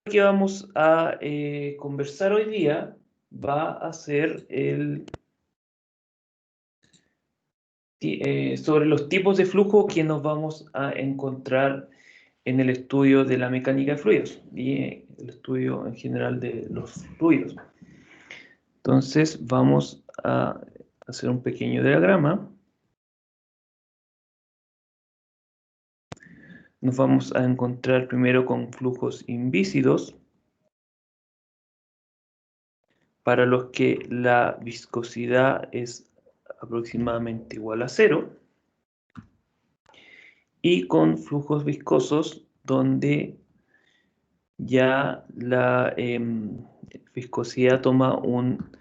que vamos a conversar hoy día va a ser sobre los tipos de flujo que nos vamos a encontrar en el estudio de la mecánica de fluidos y el estudio en general de los fluidos. Entonces vamos a hacer un pequeño diagrama. Nos vamos a encontrar primero con flujos invícidos, para los que la viscosidad es aproximadamente igual a 0, y con flujos viscosos donde ya la viscosidad toma un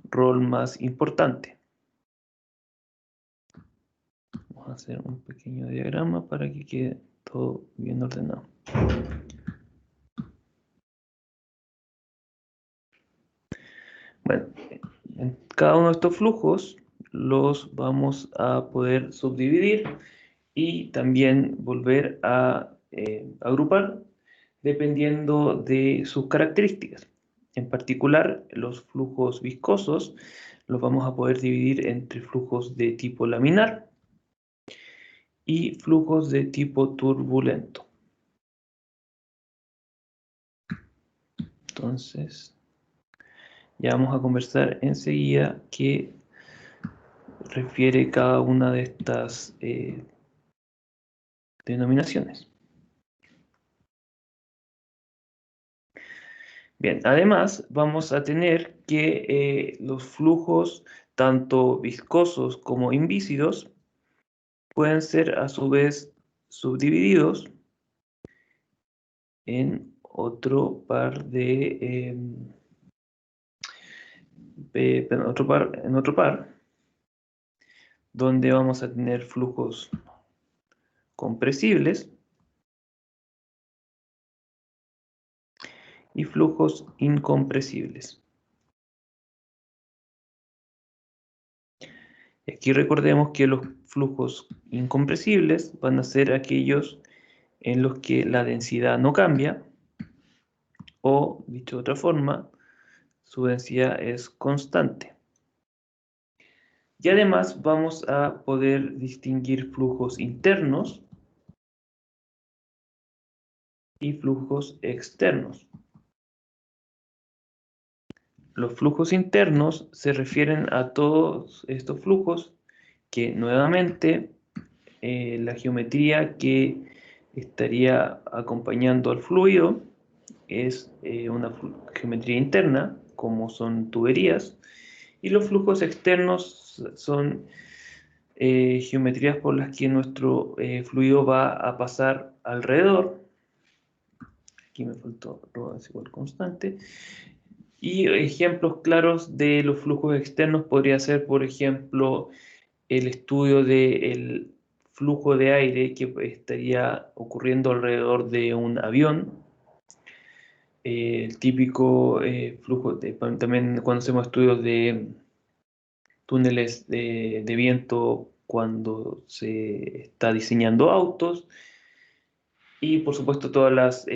rol más importante. Vamos a hacer un pequeño diagrama para que quede todo bien ordenado. Bueno, en cada uno de estos flujos los vamos a poder subdividir y también volver a agrupar dependiendo de sus características. En particular, los flujos viscosos los vamos a poder dividir entre flujos de tipo laminar y flujos de tipo turbulento. Entonces, ya vamos a conversar enseguida qué refiere cada una de estas denominaciones. Bien, además vamos a tener que los flujos tanto viscosos como invícidos pueden ser a su vez subdivididos en otro par de en otro par donde vamos a tener flujos compresibles y flujos incompresibles. Aquí recordemos que los flujos incompresibles van a ser aquellos en los que la densidad no cambia, o, dicho de otra forma, su densidad es constante. Y además vamos a poder distinguir flujos internos y flujos externos. Los flujos internos se refieren a todos estos flujos que nuevamente la geometría que estaría acompañando al fluido es una geometría interna, como son tuberías, y los flujos externos son geometrías por las que nuestro fluido va a pasar alrededor. Aquí me faltó ρ desigual constante. Y ejemplos claros de los flujos externos podría ser, por ejemplo, el estudio del flujo de aire que estaría ocurriendo alrededor de un avión. El típico flujo, también cuando hacemos estudios de túneles de viento cuando se está diseñando autos. Y por supuesto todas las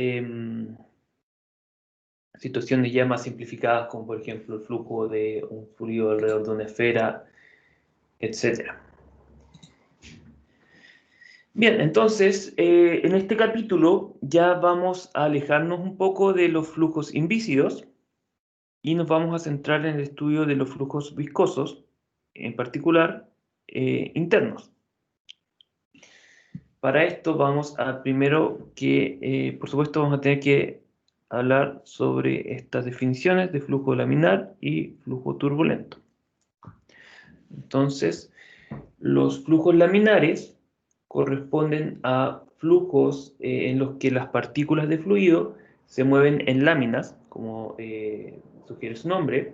situaciones ya más simplificadas, como por ejemplo el flujo de un fluido alrededor de una esfera, etc. Bien, entonces en este capítulo ya vamos a alejarnos un poco de los flujos invícidos y nos vamos a centrar en el estudio de los flujos viscosos, en particular internos. Para esto vamos a primero que, por supuesto, vamos a tener que hablar sobre estas definiciones de flujo laminar y flujo turbulento. Entonces, los flujos laminares corresponden a flujos en los que las partículas de fluido se mueven en láminas, como sugiere su nombre,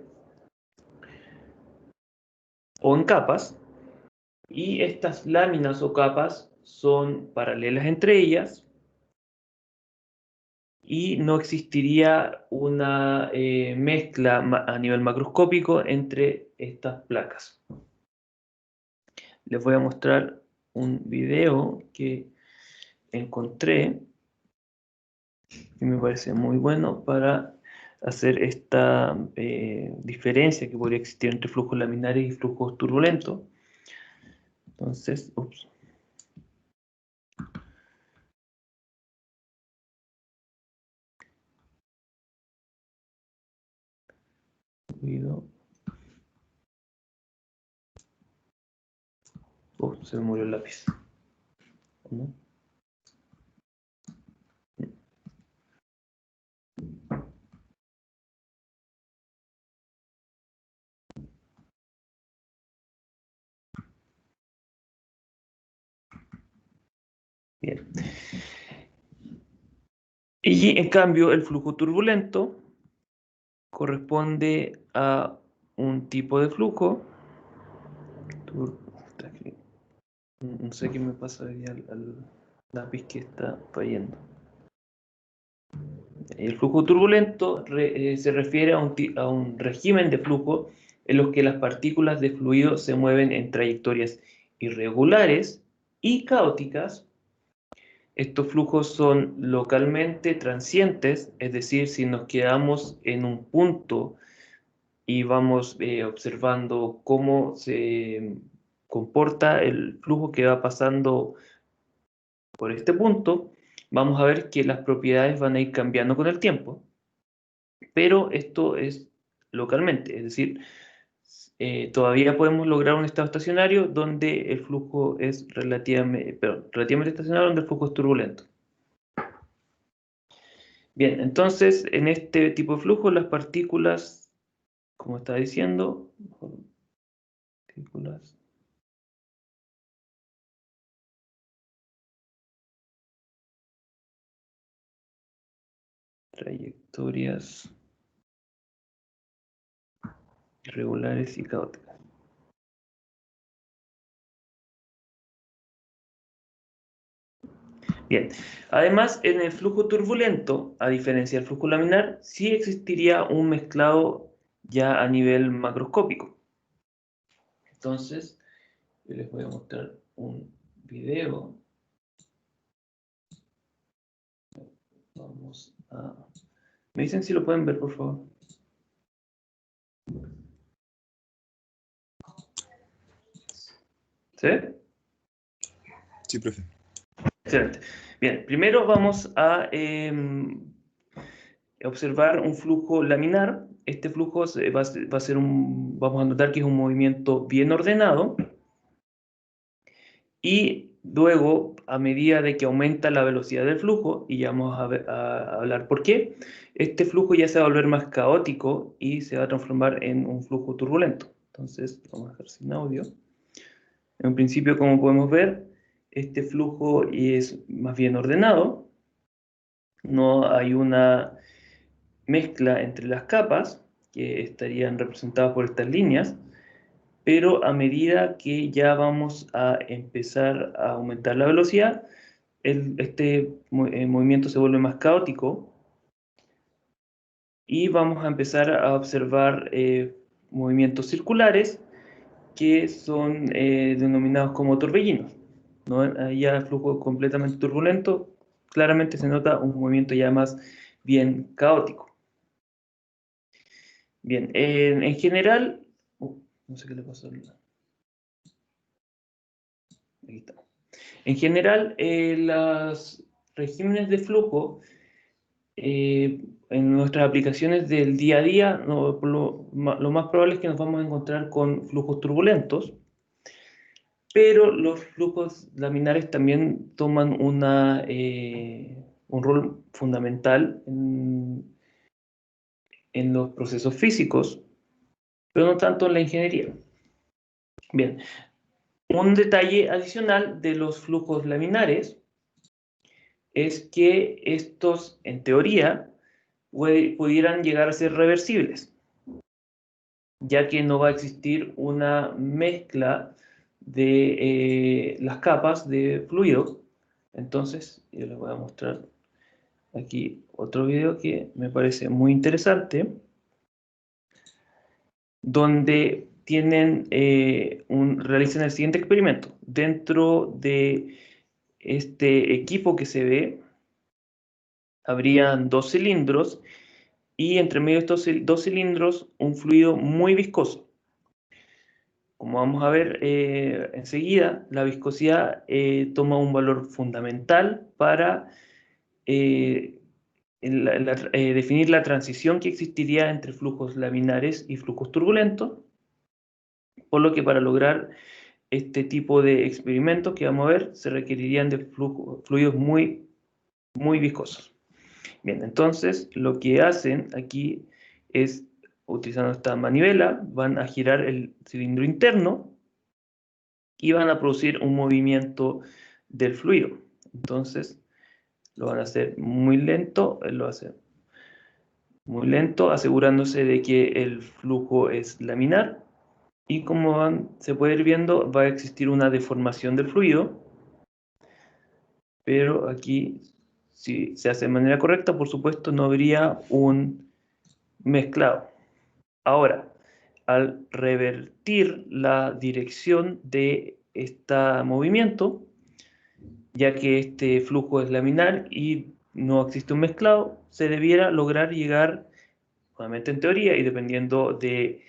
o en capas, y estas láminas o capas son paralelas entre ellas y no existiría una mezcla a nivel macroscópico entre estas placas. Les voy a mostrar un video que encontré y me parece muy bueno para hacer esta diferencia que podría existir entre flujos laminares y flujos turbulentos. Entonces, ups. Ruido. Se me murió el lápiz. ¿No? Bien. Y en cambio, el flujo turbulento corresponde a un tipo de flujo. No sé qué me pasa al lápiz que está fallando. El flujo turbulento se refiere a un régimen de flujo en los que las partículas de fluido se mueven en trayectorias irregulares y caóticas. Estos flujos son localmente transientes, es decir, si nos quedamos en un punto y vamos observando cómo se comporta el flujo que va pasando por este punto, vamos a ver que las propiedades van a ir cambiando con el tiempo, pero esto es localmente, es decir, todavía podemos lograr un estado estacionario donde el flujo es relativamente estacionario, donde el flujo es turbulento. Bien, entonces en este tipo de flujo las partículas, como estaba diciendo, partículas trayectorias irregulares y caóticas. Bien, además en el flujo turbulento, a diferencia del flujo laminar, sí existiría un mezclado ya a nivel macroscópico. Entonces, yo les voy a mostrar un video. Vamos a... ¿Me dicen si lo pueden ver, por favor? ¿Sí? Sí, profe. Excelente. Bien, primero vamos a observar un flujo laminar. Este flujo va a ser vamos a notar que es un movimiento bien ordenado. Y luego, a medida de que aumenta la velocidad del flujo, y ya vamos a hablar por qué, este flujo ya se va a volver más caótico y se va a transformar en un flujo turbulento. Entonces, vamos a dejar sin audio. En principio, como podemos ver, este flujo es más bien ordenado. No hay una mezcla entre las capas, que estarían representadas por estas líneas, pero a medida que ya vamos a empezar a aumentar la velocidad, este movimiento se vuelve más caótico y vamos a empezar a observar movimientos circulares que son denominados como torbellinos, ¿no? Ahí ya el flujo completamente turbulento, claramente se nota un movimiento ya más bien caótico. Bien, en general, no sé qué le pasó. Aquí está. En general, los regímenes de flujo en nuestras aplicaciones del día a día, lo más probable es que nos vamos a encontrar con flujos turbulentos, pero los flujos laminares también toman un rol fundamental en los procesos físicos, pero no tanto en la ingeniería. Bien, un detalle adicional de los flujos laminares es que estos, en teoría, pudieran llegar a ser reversibles, ya que no va a existir una mezcla de las capas de fluido. Entonces, yo les voy a mostrar aquí otro video que me parece muy interesante, donde realizan el siguiente experimento. Dentro de este equipo que se ve, habrían dos cilindros y entre medio de estos dos cilindros un fluido muy viscoso. Como vamos a ver enseguida, la viscosidad toma un valor fundamental para definir la transición que existiría entre flujos laminares y flujos turbulentos, por lo que para lograr este tipo de experimentos que vamos a ver se requerirían de fluidos muy viscosos. Bien, entonces lo que hacen aquí es, utilizando esta manivela, van a girar el cilindro interno y van a producir un movimiento del fluido. Entonces lo van a hacer muy lento, lo hacen muy lento, asegurándose de que el flujo es laminar. Y como se puede ir viendo, va a existir una deformación del fluido. Pero aquí, si se hace de manera correcta, por supuesto, no habría un mezclado. Ahora, al revertir la dirección de este movimiento, ya que este flujo es laminar y no existe un mezclado, se debiera lograr llegar, nuevamente en teoría y dependiendo de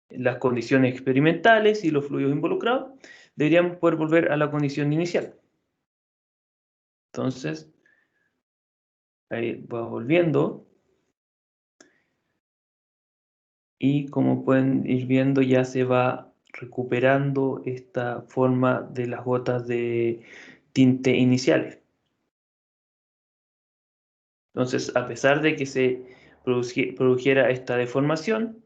las condiciones experimentales y los fluidos involucrados, deberíamos poder volver a la condición inicial. Entonces, ahí va volviendo. Y como pueden ir viendo, ya se va recuperando esta forma de las gotas de tinte iniciales. Entonces, a pesar de que se produjera esta deformación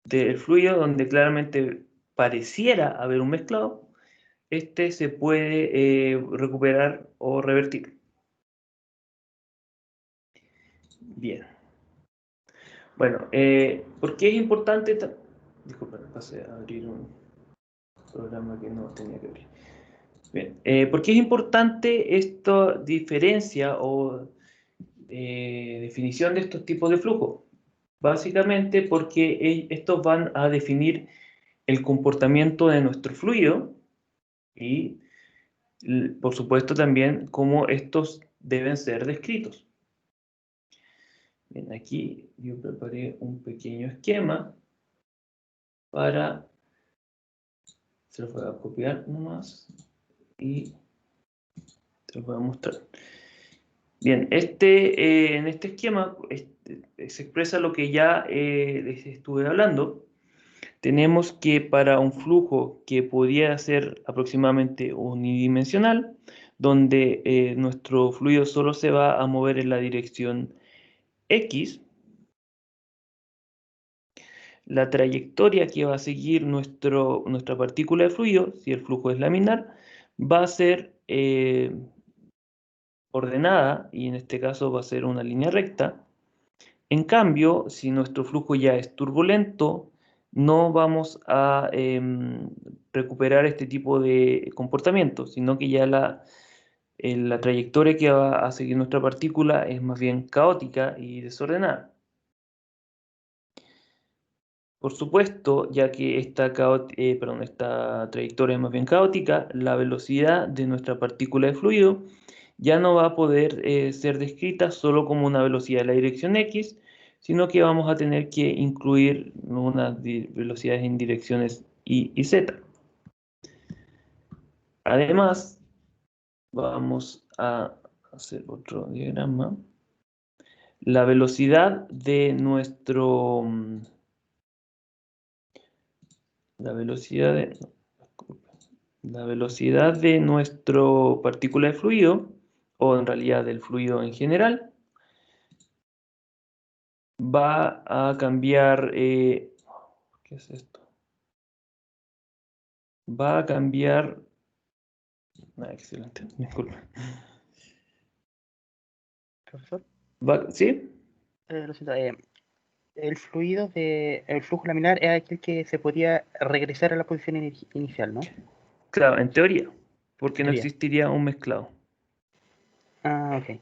del fluido, donde claramente pareciera haber un mezclado, este se puede recuperar o revertir. Bien. Bueno, ¿por qué es importante? Disculpen, pasé a abrir un programa que no tenía que abrir. Bien, ¿por qué es importante esta diferencia o definición de estos tipos de flujo? Básicamente porque estos van a definir el comportamiento de nuestro fluido y, por supuesto, también cómo estos deben ser descritos. Bien, aquí yo preparé un pequeño esquema para, se lo voy a copiar nomás y te lo voy a mostrar. Bien, en este esquema se expresa lo que ya les estuve hablando. Tenemos que para un flujo que podría ser aproximadamente unidimensional, donde nuestro fluido solo se va a mover en la dirección X, la trayectoria que va a seguir nuestra partícula de fluido, si el flujo es laminar, va a ser ordenada, y en este caso va a ser una línea recta. En cambio, si nuestro flujo ya es turbulento, no vamos a recuperar este tipo de comportamiento, sino que ya la trayectoria que va a seguir nuestra partícula es más bien caótica y desordenada. Por supuesto, ya que esta trayectoria es más bien caótica, la velocidad de nuestra partícula de fluido ya no va a poder ser descrita solo como una velocidad de la dirección X, sino que vamos a tener que incluir unas velocidades en direcciones Y y Z. Además, vamos a hacer otro diagrama. La velocidad de la velocidad de nuestro partícula de fluido, o en realidad del fluido en general, va a cambiar. ¿Qué es esto? Va a cambiar. Excelente, disculpa. Profesor, ¿Sí? lo siento, el flujo laminar es aquel que se podía regresar a la posición inicial, ¿no? Claro, en teoría, porque no Teoría. existiría un mezclado. Ah, ok.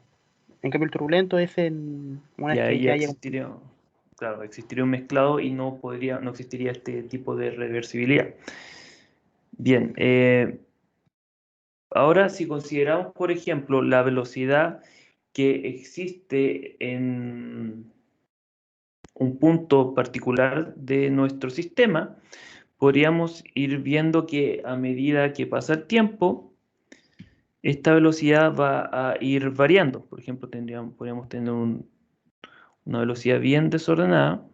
En cambio, el turbulento es una Y vez que ahí ya ya haya... existiría, claro, existiría un mezclado y no existiría este tipo de reversibilidad. Bien, Ahora, si consideramos, por ejemplo, la velocidad que existe en un punto particular de nuestro sistema, podríamos ir viendo que a medida que pasa el tiempo, esta velocidad va a ir variando. Por ejemplo, podríamos tener una velocidad bien desordenada.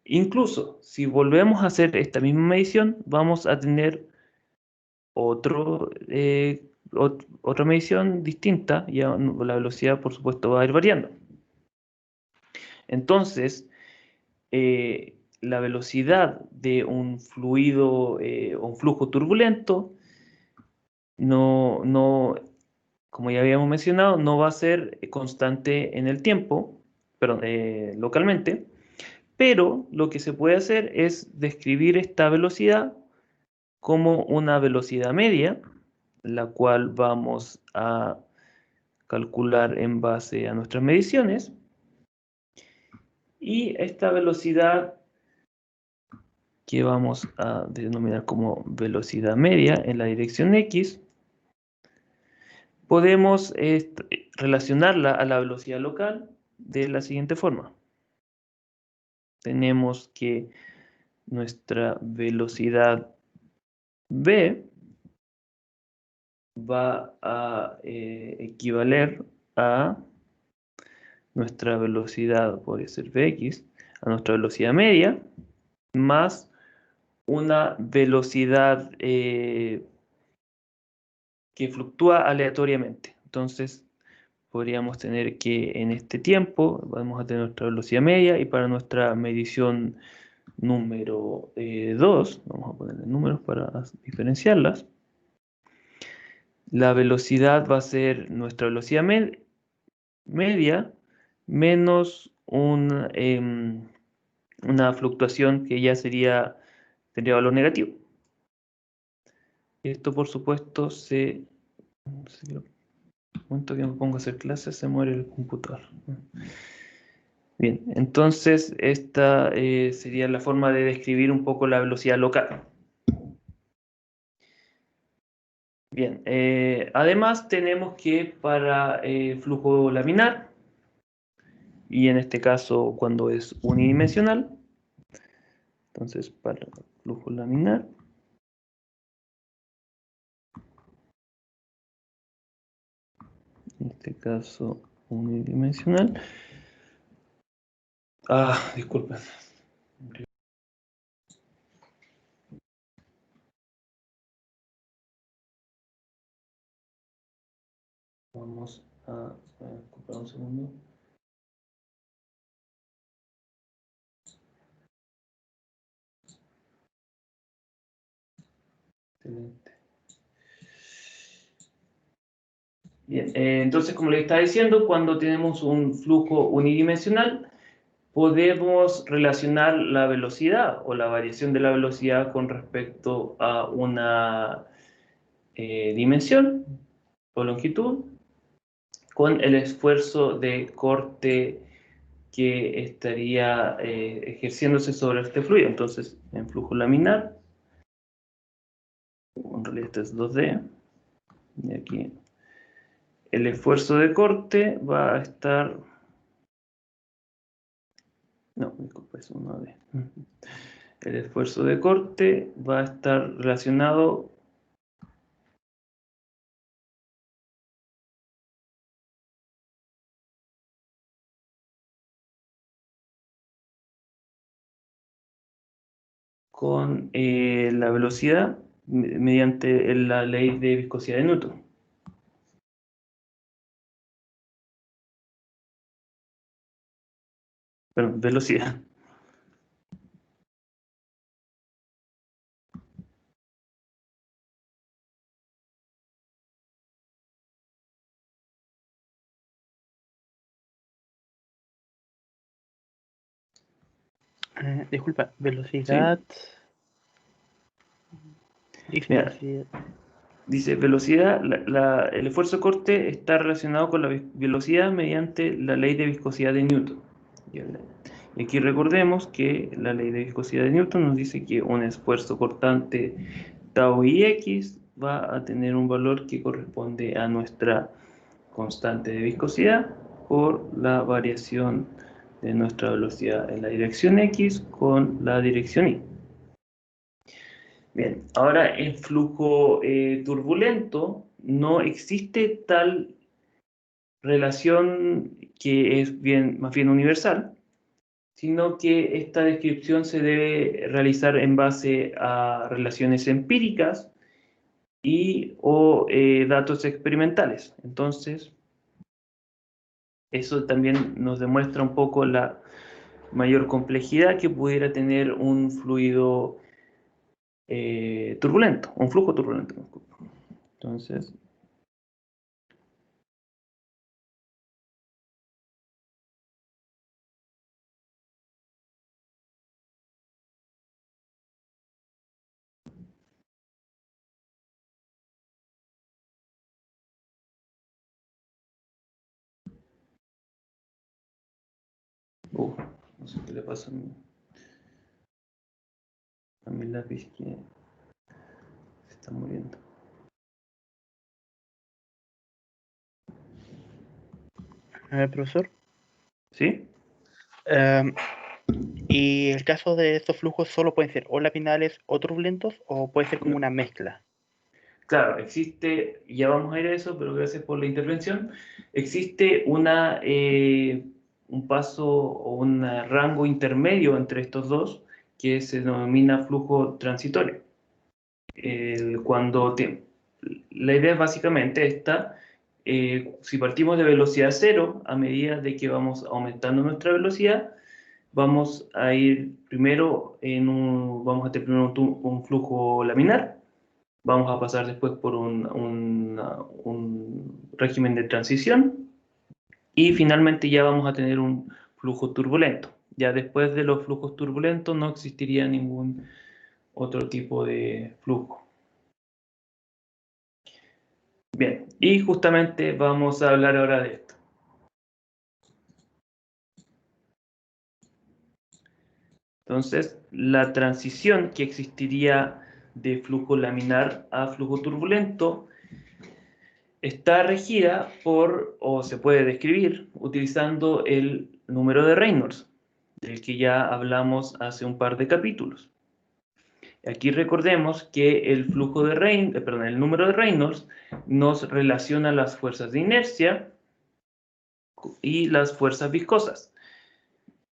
Incluso, si volvemos a hacer esta misma medición, vamos a tener otra medición distinta, y la velocidad, por supuesto, va a ir variando. Entonces, la velocidad de un fluido o un flujo turbulento como ya habíamos mencionado, no va a ser constante en el tiempo, perdón, localmente, pero lo que se puede hacer es describir esta velocidad como una velocidad media, la cual vamos a calcular en base a nuestras mediciones. Y esta velocidad, que vamos a denominar como velocidad media en la dirección X, podemos relacionarla a la velocidad local de la siguiente forma. Tenemos que nuestra velocidad v va a equivaler a nuestra velocidad, podría ser vx, a nuestra velocidad media, más una velocidad que fluctúa aleatoriamente. Entonces, podríamos tener que en este tiempo vamos a tener nuestra velocidad media, y para nuestra medición número 2, vamos a ponerle números para diferenciarlas, la velocidad va a ser nuestra velocidad media menos una fluctuación que ya tendría valor negativo. Esto, por supuesto, el momento que me pongo a hacer clases se muere el computador. Bien, entonces esta sería la forma de describir un poco la velocidad local. Bien, además tenemos que para flujo laminar, y en este caso cuando es unidimensional, entonces para flujo laminar, en este caso unidimensional, disculpen. Vamos a disculpar un segundo. Excelente. Bien, entonces, como les estaba diciendo, cuando tenemos un flujo unidimensional, podemos relacionar la velocidad o la variación de la velocidad con respecto a una dimensión o longitud con el esfuerzo de corte que estaría ejerciéndose sobre este fluido. Entonces, en flujo laminar, en realidad este es 2D, y aquí el esfuerzo de corte va a estar... No, disculpa, es 1D. El esfuerzo de corte va a estar relacionado con la velocidad mediante la ley de viscosidad de Newton. Perdón, velocidad. Disculpa, velocidad. Dice Mira, velocidad. dice velocidad, el esfuerzo de corte está relacionado con la velocidad mediante la ley de viscosidad de Newton. Y aquí recordemos que la ley de viscosidad de Newton nos dice que un esfuerzo cortante tau y x va a tener un valor que corresponde a nuestra constante de viscosidad por la variación de nuestra velocidad en la dirección X con la dirección Y. Bien, ahora en flujo turbulento no existe tal relación que es más bien universal, sino que esta descripción se debe realizar en base a relaciones empíricas o datos experimentales. Entonces, eso también nos demuestra un poco la mayor complejidad que pudiera tener un fluido turbulento, un flujo turbulento. Entonces, no sé qué le pasa a mi lápiz que se está muriendo. A ver, profesor. ¿Sí? ¿Y el caso de estos flujos solo pueden ser o laminares o turbulentos o puede ser como una mezcla? Claro, existe, ya vamos a ir a eso, pero gracias por la intervención. Existe un paso o un rango intermedio entre estos dos que se denomina flujo transitorio. La idea es básicamente esta: si partimos de velocidad cero, a medida de que vamos aumentando nuestra velocidad, vamos a ir primero vamos a tener primero un flujo laminar. Vamos a pasar después por un régimen de transición y finalmente ya vamos a tener un flujo turbulento. Ya después de los flujos turbulentos no existiría ningún otro tipo de flujo. Bien, y justamente vamos a hablar ahora de esto. Entonces, la transición que existiría de flujo laminar a flujo turbulento está regida o se puede describir, utilizando el número de Reynolds, del que ya hablamos hace un par de capítulos. Aquí recordemos que el número de Reynolds nos relaciona las fuerzas de inercia y las fuerzas viscosas.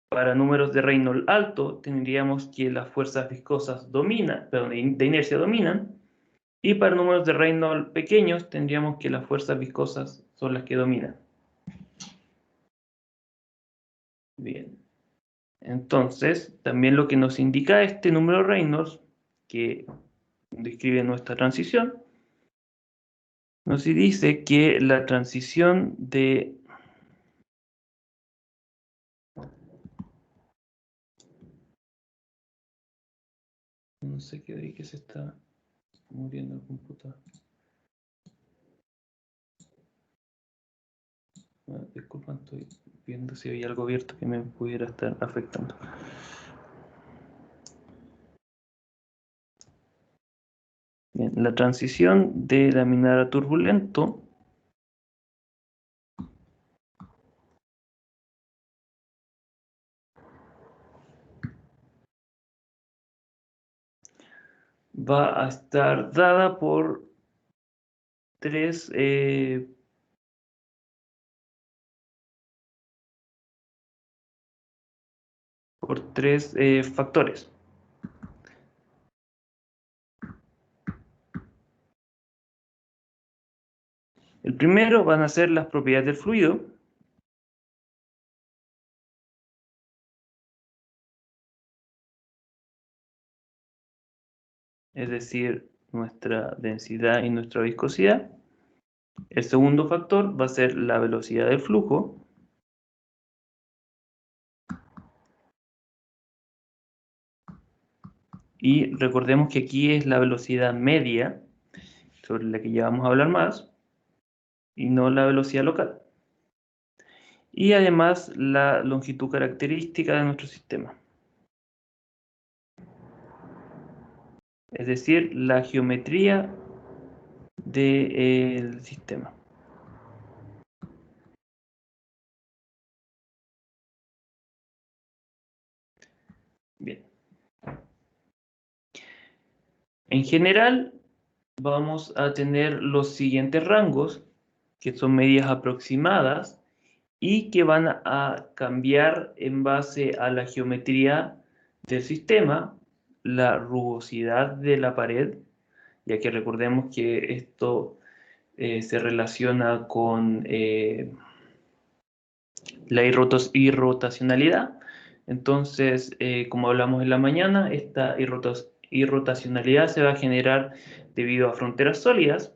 Para números de Reynolds alto, tendríamos que las fuerzas viscosas de inercia dominan, y para números de Reynolds pequeños, tendríamos que las fuerzas viscosas son las que dominan. Bien. Entonces, también lo que nos indica este número Reynolds, que describe nuestra transición, nos dice que la transición de no sé qué de que se está muriendo el computador. Disculpa, estoy viendo si hay algo abierto que me pudiera estar afectando. Bien, la transición de laminar a turbulento va a estar dada por tres factores. El primero van a ser las propiedades del fluido. Es decir, nuestra densidad y nuestra viscosidad. El segundo factor va a ser la velocidad del flujo. Y recordemos que aquí es la velocidad media, sobre la que ya vamos a hablar más, y no la velocidad local. Y además la longitud característica de nuestro sistema. Es decir, la geometría del sistema. Bien. En general, vamos a tener los siguientes rangos, que son medidas aproximadas y que van a cambiar en base a la geometría del sistema, la rugosidad de la pared, ya que recordemos que esto se relaciona con la irrotacionalidad. Entonces, como hablamos en la mañana, esta irrotacionalidad se va a generar debido a fronteras sólidas.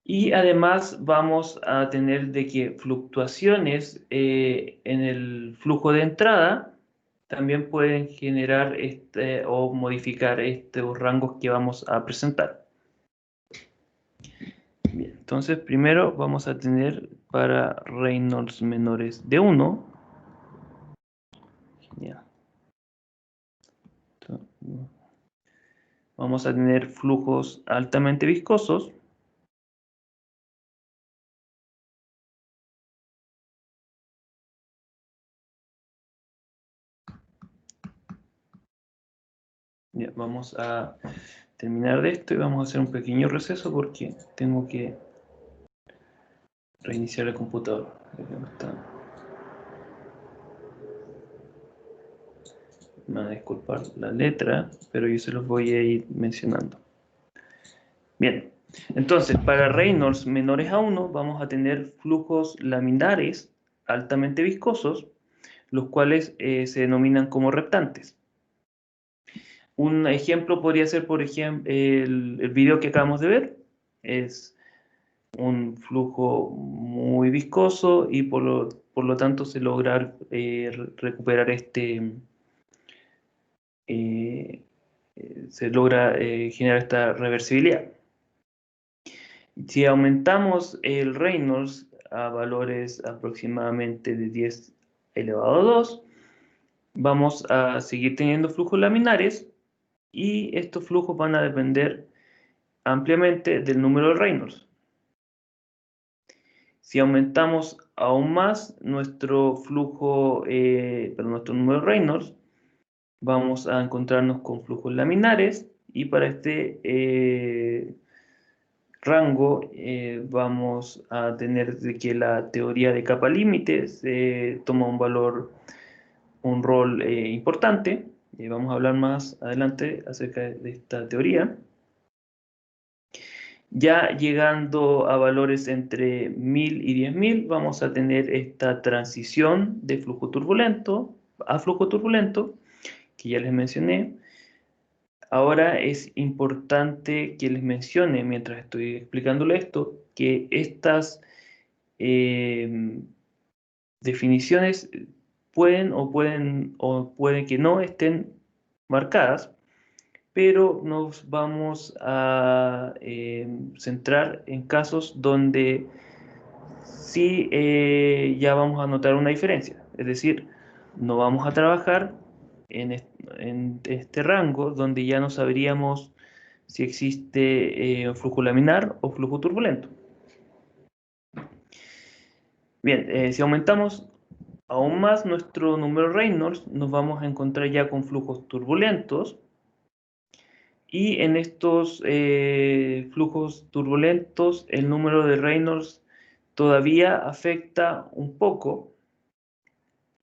Y además vamos a tener de que fluctuaciones en el flujo de entrada también pueden generar o modificar estos rangos que vamos a presentar. Bien, entonces primero vamos a tener para Reynolds menores de 1. Genial. Vamos a tener flujos altamente viscosos. Ya, vamos a terminar de esto y vamos a hacer un pequeño receso porque tengo que reiniciar el computador. Me van a disculpar la letra, pero yo se los voy a ir mencionando. Bien, entonces para Reynolds menores a 1 vamos a tener flujos laminares altamente viscosos, los cuales se denominan como reptantes. Un ejemplo podría ser, por ejemplo, el video que acabamos de ver. Es un flujo muy viscoso y por lo tanto se logra recuperar se logra generar esta reversibilidad. Si aumentamos el Reynolds a valores aproximadamente de 10 elevado a 2, vamos a seguir teniendo flujos laminares y estos flujos van a depender ampliamente del número de Reynolds. Si aumentamos aún más nuestro flujo, nuestro número de Reynolds, vamos a encontrarnos con flujos laminares y para este rango vamos a tener de que la teoría de capa límite toma un rol importante. Vamos a hablar más adelante acerca de esta teoría. Ya llegando a valores entre 1000 y 10.000 vamos a tener esta transición de flujo turbulento a flujo turbulento que ya les mencioné. Ahora es importante que les mencione, mientras estoy explicándole esto, que estas definiciones pueden o pueden que no estén marcadas, pero nos vamos a centrar en casos donde sí ya vamos a notar una diferencia. Es decir, no vamos a trabajar en este rango donde ya no sabríamos si existe flujo laminar o flujo turbulento. Bien, si aumentamos aún más nuestro número Reynolds, nos vamos a encontrar ya con flujos turbulentos. Y en estos flujos turbulentos, el número de Reynolds todavía afecta un poco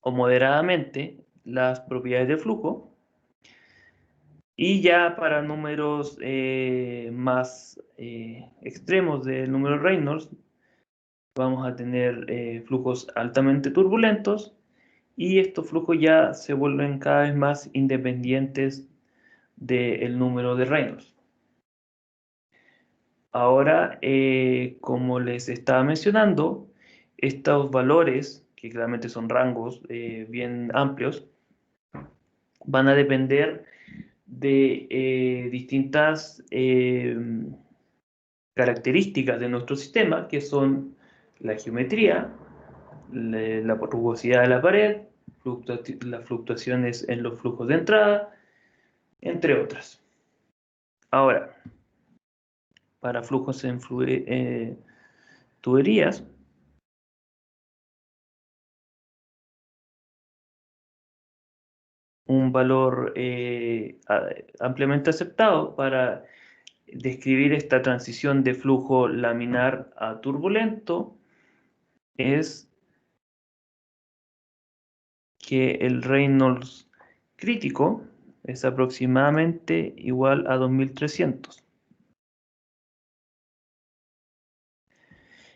o moderadamente las propiedades del flujo. Y ya para números más extremos del número Reynolds, vamos a tener flujos altamente turbulentos y estos flujos ya se vuelven cada vez más independientes del número de Reynolds. Ahora, como les estaba mencionando, estos valores, que claramente son rangos bien amplios, van a depender de distintas características de nuestro sistema, que son la geometría, la rugosidad de la pared, las fluctuaciones en los flujos de entrada, entre otras. Ahora, para flujos en tuberías. Un valor ampliamente aceptado para describir esta transición de flujo laminar a turbulento es que el Reynolds crítico es aproximadamente igual a 2300.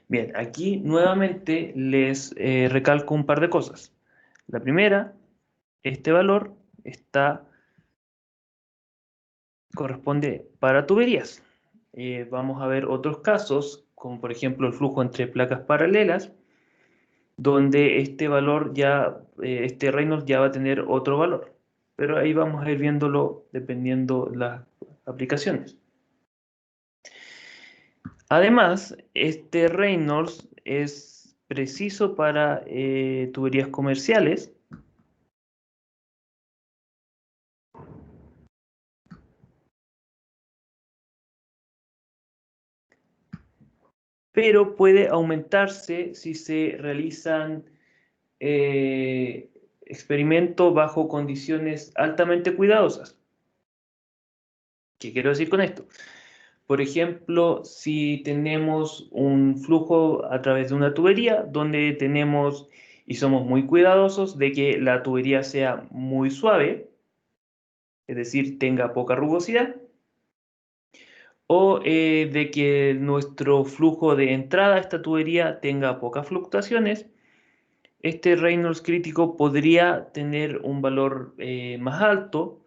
Bien, aquí nuevamente les recalco un par de cosas. La primera, este valor corresponde para tuberías. Vamos a ver otros casos, como por ejemplo el flujo entre placas paralelas, donde este valor ya, este Reynolds ya va a tener otro valor. Pero ahí vamos a ir viéndolo dependiendo las aplicaciones. Además, este Reynolds es preciso para tuberías comerciales, pero puede aumentarse si se realizan experimentos bajo condiciones altamente cuidadosas. ¿Qué quiero decir con esto? Por ejemplo, si tenemos un flujo a través de una tubería donde tenemos y somos muy cuidadosos de que la tubería sea muy suave, es decir, tenga poca rugosidad, o de que nuestro flujo de entrada a esta tubería tenga pocas fluctuaciones, este Reynolds crítico podría tener un valor más alto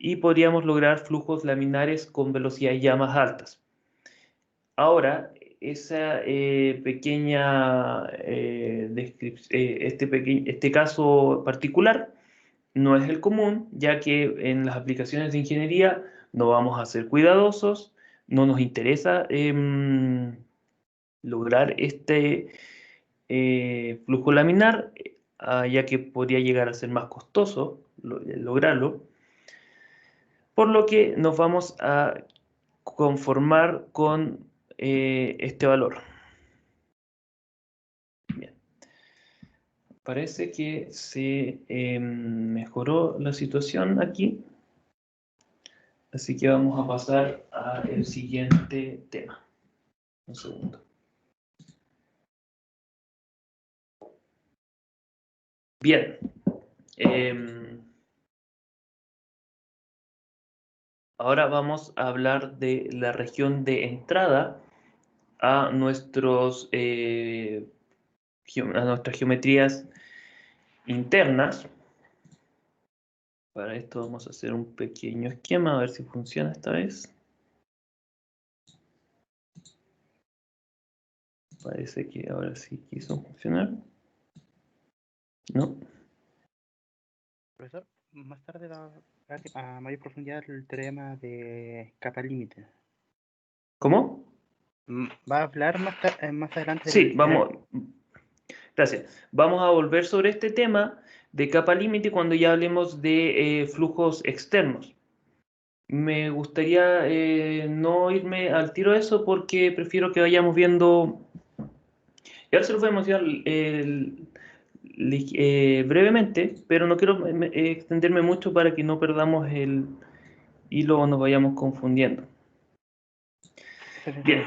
y podríamos lograr flujos laminares con velocidades ya más altas. Ahora, esa pequeña este caso particular no es el común, ya que en las aplicaciones de ingeniería no vamos a ser cuidadosos, no nos interesa lograr este flujo laminar, ya que podría llegar a ser más costoso lograrlo, por lo que nos vamos a conformar con este valor. Bien. Parece que se mejoró la situación aquí, así que vamos a pasar al siguiente tema. Un segundo. Bien. Ahora vamos a hablar de la región de entrada a nuestras geometrías internas. Para esto vamos a hacer un pequeño esquema, a ver si funciona esta vez. Parece que ahora sí quiso funcionar. No. Profesor, más tarde va a ver a mayor profundidad el teorema de capa límite. ¿Cómo? Va a hablar más adelante Sí, del vamos. Gracias. Vamos a volver sobre este tema de capa límite cuando ya hablemos de flujos externos. Me gustaría no irme al tiro de eso porque prefiero que vayamos viendo. Y ahora se los voy a mencionar brevemente, pero no quiero extenderme mucho para que no perdamos el hilo o nos vayamos confundiendo. Bien.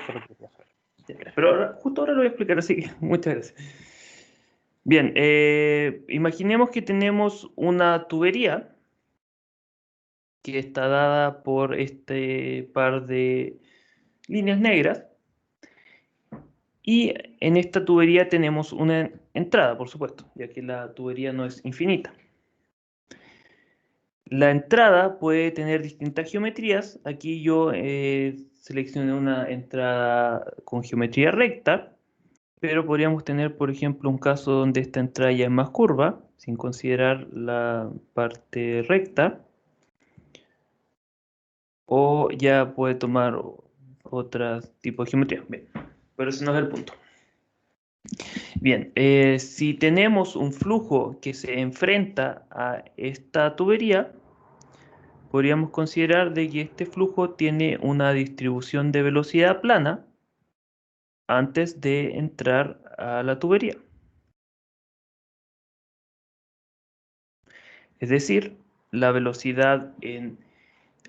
Pero justo ahora lo voy a explicar, así que muchas gracias. Bien, imaginemos que tenemos una tubería que está dada por este par de líneas negras y en esta tubería tenemos una entrada, por supuesto, ya que la tubería no es infinita. La entrada puede tener distintas geometrías. Aquí yo seleccioné una entrada con geometría recta, pero podríamos tener, por ejemplo, un caso donde esta entrada ya es más curva, sin considerar la parte recta, o ya puede tomar otro tipo de geometría. Bien, pero ese no es el punto. Bien, si tenemos un flujo que se enfrenta a esta tubería, podríamos considerar de que este flujo tiene una distribución de velocidad plana antes de entrar a la tubería. Es decir, la velocidad en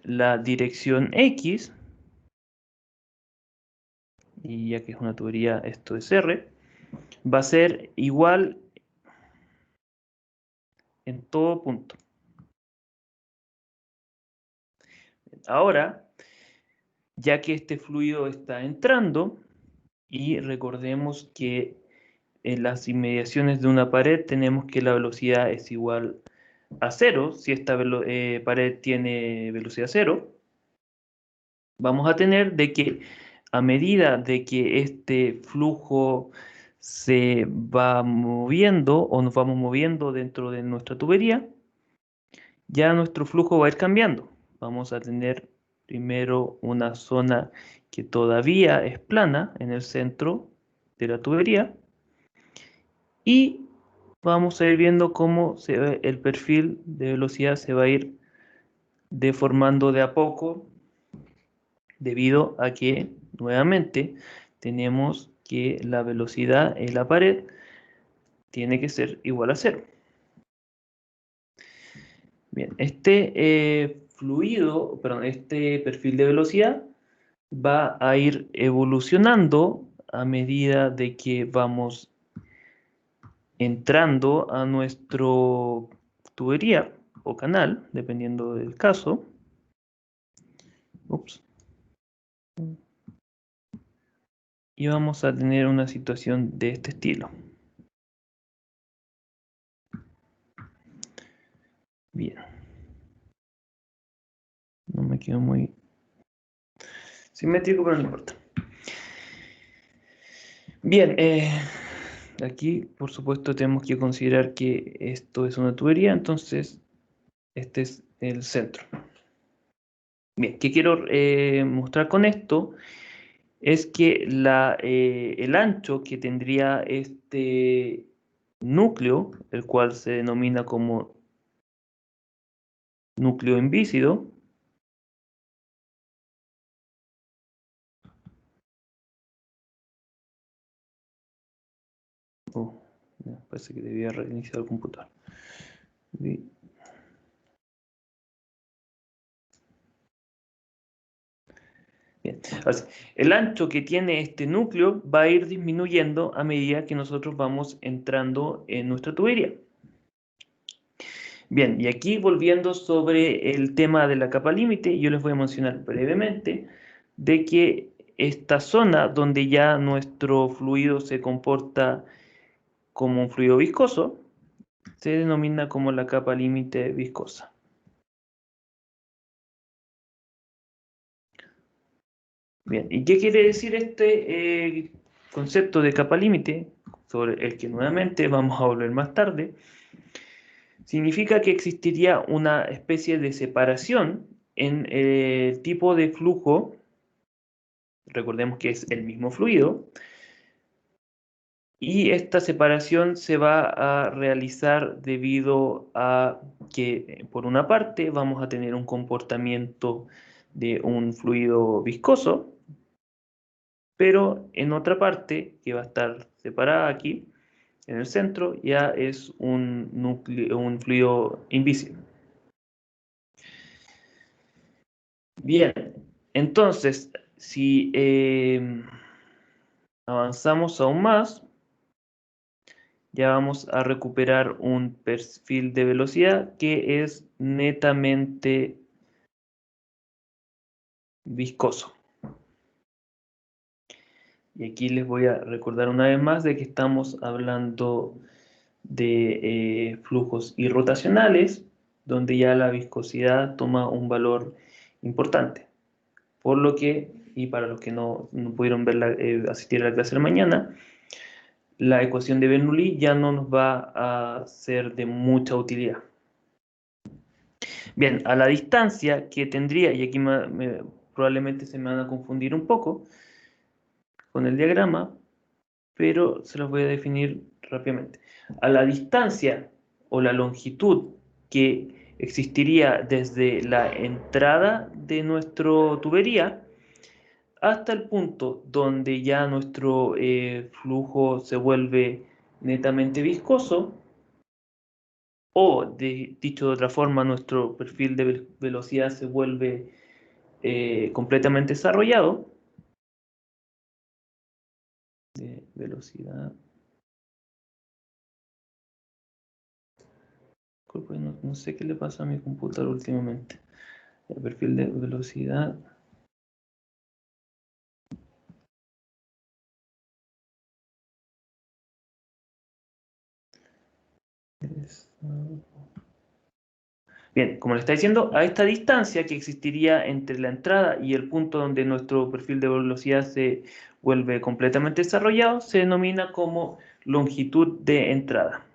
la dirección X, y ya que es una tubería, esto es R, va a ser igual en todo punto. Ahora, ya que este fluido está entrando, y recordemos que en las inmediaciones de una pared tenemos que la velocidad es igual a 0, si esta pared tiene velocidad 0, vamos a tener de que a medida de que este flujo se va moviendo o nos vamos moviendo dentro de nuestra tubería, ya nuestro flujo va a ir cambiando. Vamos a tener primero una zona que todavía es plana en el centro de la tubería y vamos a ir viendo cómo el perfil de velocidad se va a ir deformando de a poco debido a que nuevamente tenemos que la velocidad en la pared tiene que ser igual a 0. Bien, este este perfil de velocidad va a ir evolucionando a medida de que vamos entrando a nuestro tubería o canal, dependiendo del caso. Ups. Y vamos a tener una situación de este estilo. Bien. No me quedo muy simétrico, pero no importa. Bien, aquí por supuesto tenemos que considerar que esto es una tubería, entonces este es el centro. Bien, ¿qué quiero mostrar con esto? Es que el ancho que tendría este núcleo, el cual se denomina como núcleo invícido, parece que debía reiniciar el computador. Bien, así, el ancho que tiene este núcleo va a ir disminuyendo a medida que nosotros vamos entrando en nuestra tubería. Bien, y aquí volviendo sobre el tema de la capa límite, yo les voy a mencionar brevemente de que esta zona donde ya nuestro fluido se comporta como un fluido viscoso, se denomina como la capa límite viscosa. Bien, ¿y qué quiere decir este concepto de capa límite, sobre el que nuevamente vamos a volver más tarde? Significa que existiría una especie de separación en el tipo de flujo, recordemos que es el mismo fluido, y esta separación se va a realizar debido a que, por una parte, vamos a tener un comportamiento de un fluido viscoso, pero en otra parte, que va a estar separada aquí, en el centro, ya es un fluido invisible. Bien, entonces, si avanzamos aún más, ya vamos a recuperar un perfil de velocidad que es netamente viscoso. Y aquí les voy a recordar una vez más de que estamos hablando de flujos irrotacionales, donde ya la viscosidad toma un valor importante. Por lo que, y para los que no pudieron asistir a la clase de la mañana, la ecuación de Bernoulli ya no nos va a ser de mucha utilidad. Bien, a la distancia que tendría, y aquí probablemente se me van a confundir un poco con el diagrama, pero se los voy a definir rápidamente. A la distancia o la longitud que existiría desde la entrada de nuestra tubería hasta el punto donde ya nuestro flujo se vuelve netamente viscoso, o dicho de otra forma, nuestro perfil de velocidad se vuelve completamente desarrollado. De velocidad. No sé qué le pasa a mi computador últimamente. El perfil de velocidad. Bien, como le está diciendo, a esta distancia que existiría entre la entrada y el punto donde nuestro perfil de velocidad se vuelve completamente desarrollado, se denomina como longitud de entrada.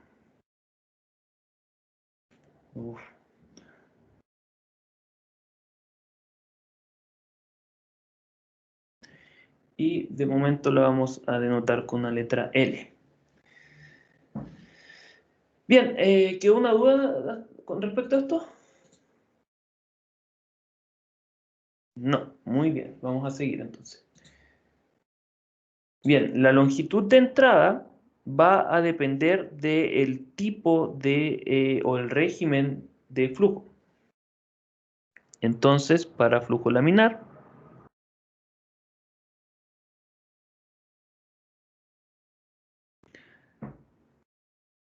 Uf. Y de momento la vamos a denotar con una letra L. Bien, ¿quedó una duda con respecto a esto? No, muy bien, vamos a seguir entonces. Bien, la longitud de entrada va a depender del tipo de o el régimen de flujo. Entonces, para flujo laminar,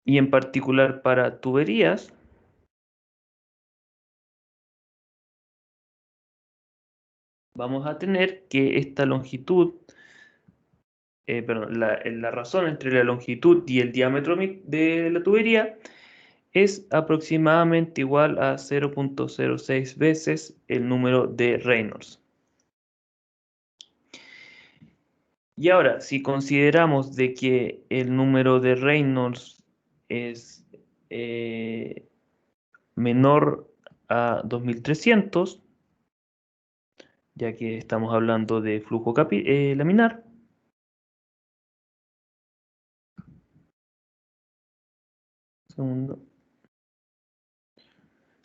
y en particular para tuberías, vamos a tener que esta longitud, perdón, la razón entre la longitud y el diámetro de la tubería es aproximadamente igual a 0.06 veces el número de Reynolds. Y ahora, si consideramos de que el número de Reynolds es menor a 2300, ya que estamos hablando de flujo laminar, segundo,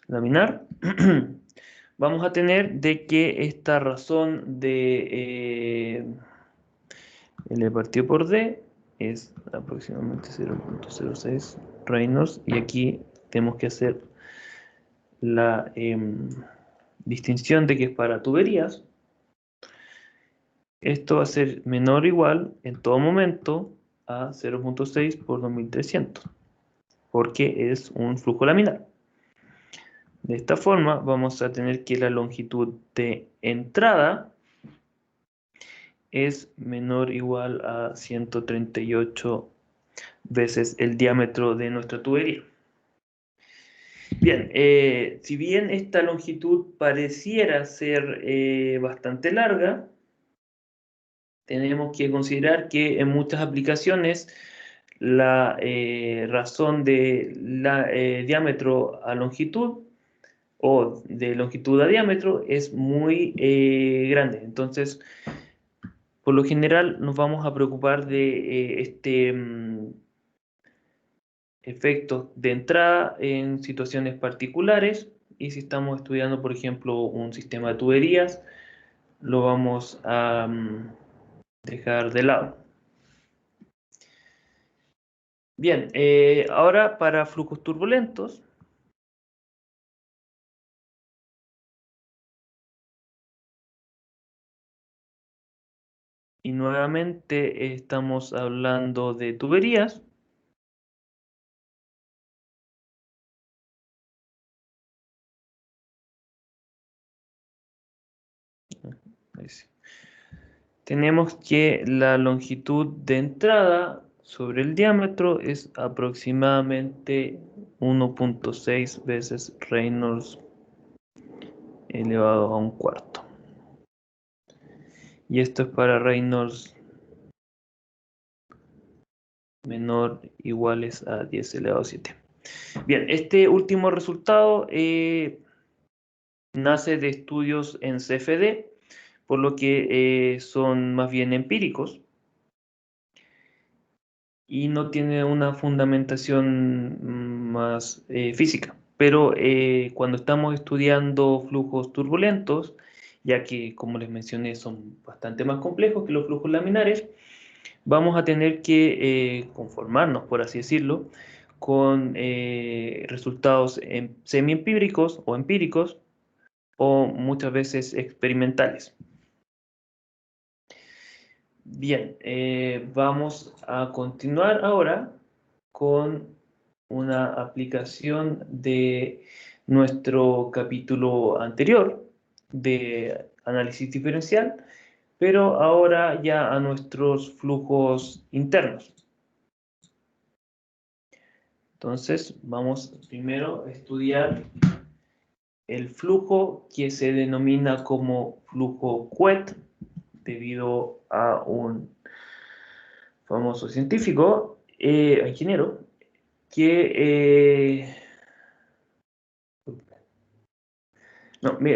laminar, vamos a tener de que esta razón de L partido por D es aproximadamente 0.06 Reynolds, y aquí tenemos que hacer la distinción de que es para tuberías. Esto va a ser menor o igual en todo momento a 0.6 por 2300, porque es un flujo laminar. De esta forma vamos a tener que la longitud de entrada es menor o igual a 138 veces el diámetro de nuestra tubería. Bien, si bien esta longitud pareciera ser bastante larga, tenemos que considerar que en muchas aplicaciones la razón de diámetro a longitud o de longitud a diámetro es muy grande. Entonces, por lo general nos vamos a preocupar de efectos de entrada en situaciones particulares, y si estamos estudiando, por ejemplo, un sistema de tuberías, lo vamos a dejar de lado. Bien, ahora para flujos turbulentos. Y nuevamente estamos hablando de tuberías. Tenemos que la longitud de entrada sobre el diámetro es aproximadamente 1.6 veces Reynolds elevado a un cuarto. Y esto es para Reynolds menor iguales a 10 elevado a 7. Bien, este último resultado nace de estudios en CFD, por lo que son más bien empíricos y no tiene una fundamentación más física. pero cuando estamos estudiando flujos turbulentos, ya que, como les mencioné, son bastante más complejos que los flujos laminares, vamos a tener que conformarnos, por así decirlo, con resultados semi-empíricos o empíricos, o muchas veces experimentales. Bien, vamos a continuar ahora con una aplicación de nuestro capítulo anterior de análisis diferencial, pero ahora ya a nuestros flujos internos. Entonces, vamos primero a estudiar el flujo que se denomina como flujo Couette, debido a un famoso científico, ingeniero, que...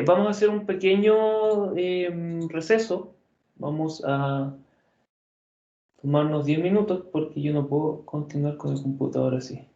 vamos a hacer un pequeño receso. Vamos a tomarnos 10 minutos porque yo no puedo continuar con el computador así.